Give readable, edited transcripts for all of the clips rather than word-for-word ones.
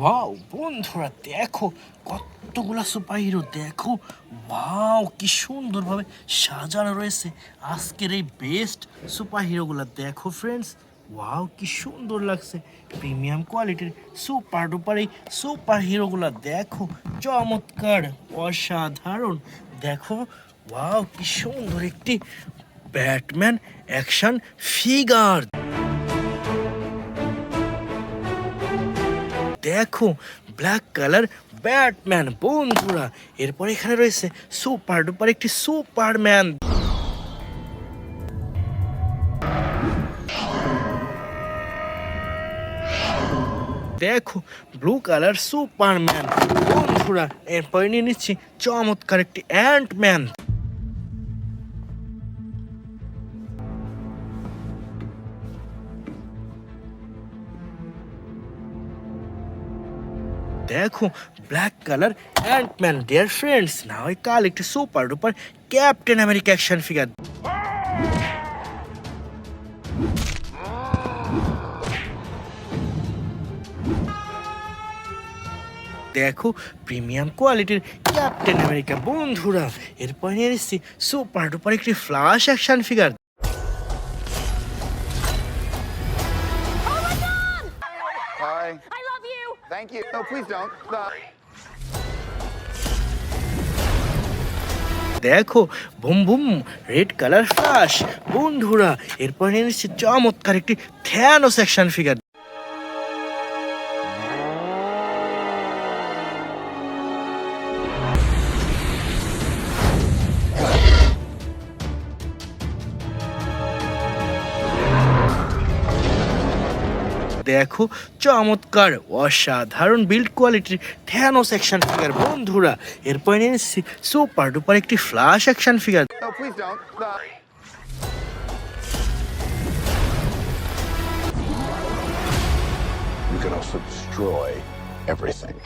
Wow বন্ধুরা দেখো কতগুলা সুপার হিরো দেখো। ওয়াও কি সুন্দরভাবে সাজানো রয়েছে আজকের এই বেস্ট সুপার হিরোগুলা দেখো ফ্রেন্ডস। ওয়াও কি সুন্দর লাগছে, প্রিমিয়াম কোয়ালিটির সুপার ডুপার এই সুপার হিরোগুলা দেখো, চমৎকার অসাধারণ দেখো। ওয়াও কি সুন্দর একটি ব্যাটম্যান অ্যাকশন ফিগার দেখো, ব্ল্যাক কালার ব্যাটম্যান বন্ধুরা। এরপর এখানে রয়েছে সুপার ডুপার একটি সুপারম্যান দেখো, ব্লু কালার সুপারম্যান বন্ধুরা। এরপর নিয়ে নিচ্ছি চমৎকার একটি অ্যান্টম্যান দেখো, black colour Ant Man deer friends. না হয় কাল একটি super duper Captain America action figure দেখো, প্রিমিয়াম কোয়ালিটির ক্যাপ্টেন আমেরিকা বন্ধুরা। এরপর নিয়ে এসেছি সুপার ডুপার একটি flash action figure Hi. I love you. Thank you. No, please don't. দেখো, boom boom red colour flash বন্ধুরা। এরপর নিয়ে নিচ্ছি চমৎকার একটি থ্যানোস অ্যাকশন ফিগার দেখো, চমৎকার অসাধারণ বিল্ড কোয়ালিটির থ্যানোস অ্যাকশন ফিগার বন্ধুরা। এরপর নিয়ে নিচ্ছি সুপার ডুপার একটি flash action figure No, please don't. You can also destroy everything.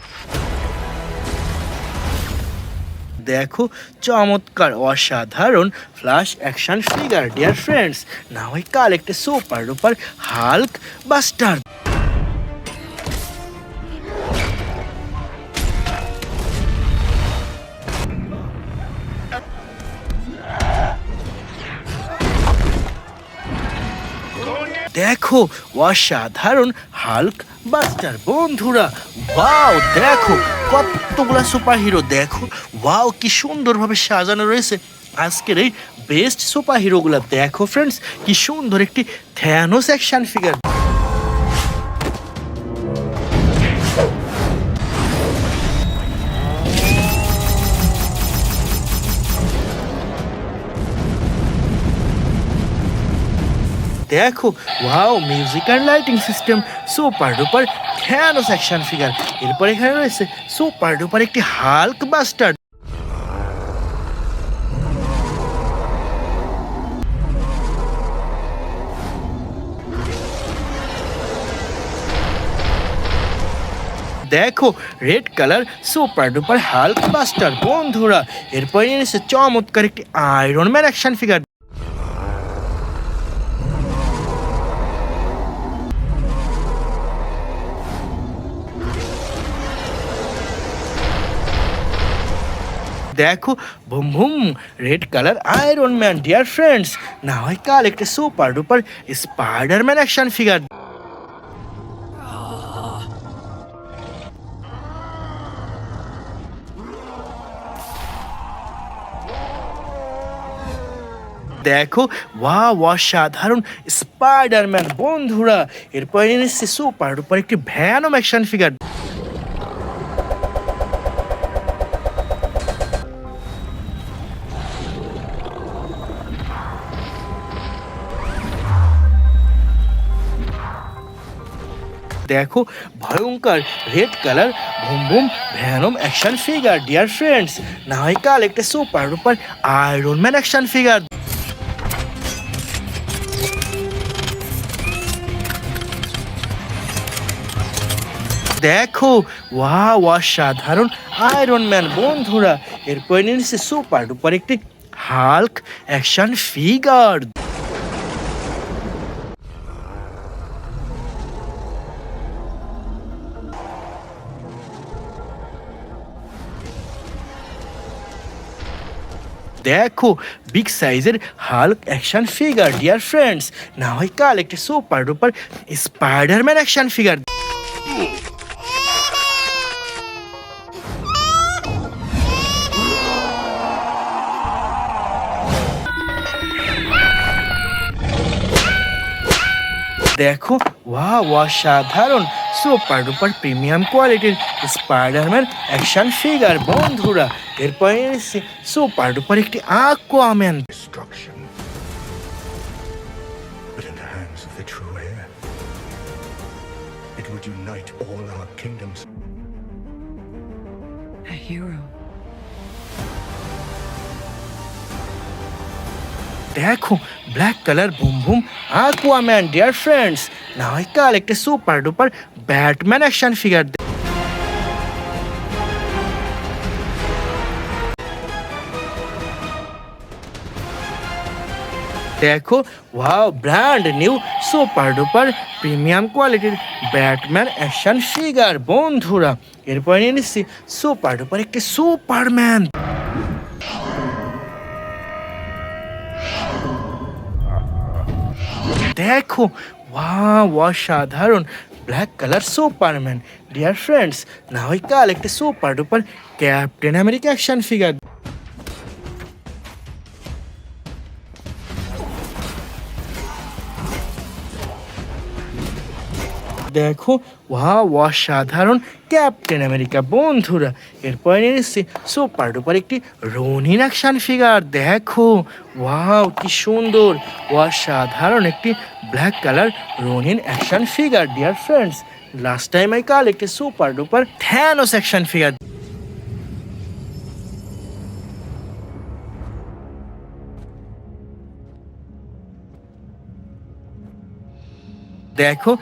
দেখো, চমৎকার অসাধারণ flash action figure dear friends. না হয় কাল একটা সুপার ডুপার হাল্ক বাস্টার দেখো, অসাধারণ হাল্ক বাস্টার বন্ধুরা। ওয়াও দেখো কতগুলা সুপার হিরো দেখো। ওয়াও কি সুন্দরভাবে সাজানো রয়েছে আজকের এই বেস্ট সুপার হিরোগুলা দেখো ফ্রেন্ডস। কি সুন্দর একটি থ্যানোস অ্যাকশন ফিগার দেখো, wow music and lighting system super duper Thanos action figure. এরপর এখানে রয়েছে সুপার ডুপার একটি হাল্ক বাস্টার দেখো, red colour super duper Hulk buster বন্ধুরা। এরপর রয়েছে চমৎকার একটি আয়রন ম্যান অ্যাকশন ফিগার দেখো, boom boom red colour iron man deer friends. না হয় কাল একটা super duper Spiderman action figure দেখো, ওয়াও অসাধারণ স্পাইডারম্যান বন্ধুরা। এরপর এনেছে সুপার ডুপার একটি ভ্যানম অ্যাকশন ফিগার দেখো, ভয়ঙ্কর red colour boom broom Venom action figure dear friends. না হয় কাল একটা super duper iron man action figure দেখো, ওয়াও অসাধারণ আয়রন ম্যান বন্ধুরা। এরপর নিয়েছে সুপার ডুপার একটি হাল্ক অ্যাকশন ফিগার দেখো বিগ সাইজের Hulk action figure dear friends. না হয় কাল একটা super duper Spiderman action figure. দেখো ওয়াও অসাধারণ সুপার ডুপার প্রিমিয়াম কোয়ালিটির স্পাইডারম্যান অ্যাকশন ফিগার বন্ধুরা। এরপরে এসেছে সুপার ডুপার একটি আকুয়াম্যান। Destruction. But in the hands of the true heir, it would unite all our kingdoms. A hero. দেখো black colour boom boom Aquaman dear friends. না হয় কাল একটা super duper Batman action figure. দেখো wow brand new super duper premium কোয়ালিটির Batman action figure বন্ধুরা। এরপর নিয়ে নিচ্ছি সুপার ডুপার একটি সুপারম্যান। দেখো ওয়াও অসাধারণ black colour Superman dear friends. না হয় কাল একটা super duper Captain America action figure. দেখো ওয়াও অসাধারণ ক্যাপ্টেন আমেরিকা বন্ধুরা। এরপর নিয়ে এসেছি সুপার ডুপার একটি রনিন অ্যাকশন ফিগার। দেখো ওয়াও কি সুন্দর অসাধারণ একটি black colour Ronin action figure dear friends. Last time I কাল একটি super duper Thanos action figure. দেখো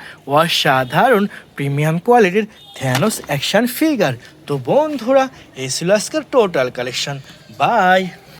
অসাধারণ প্রিমিয়াম কোয়ালিটির থ্যানোস অ্যাকশন ফিগার। তো বন্ধুরা এই ছিল আজকের টোটাল কালেকশন। বাই।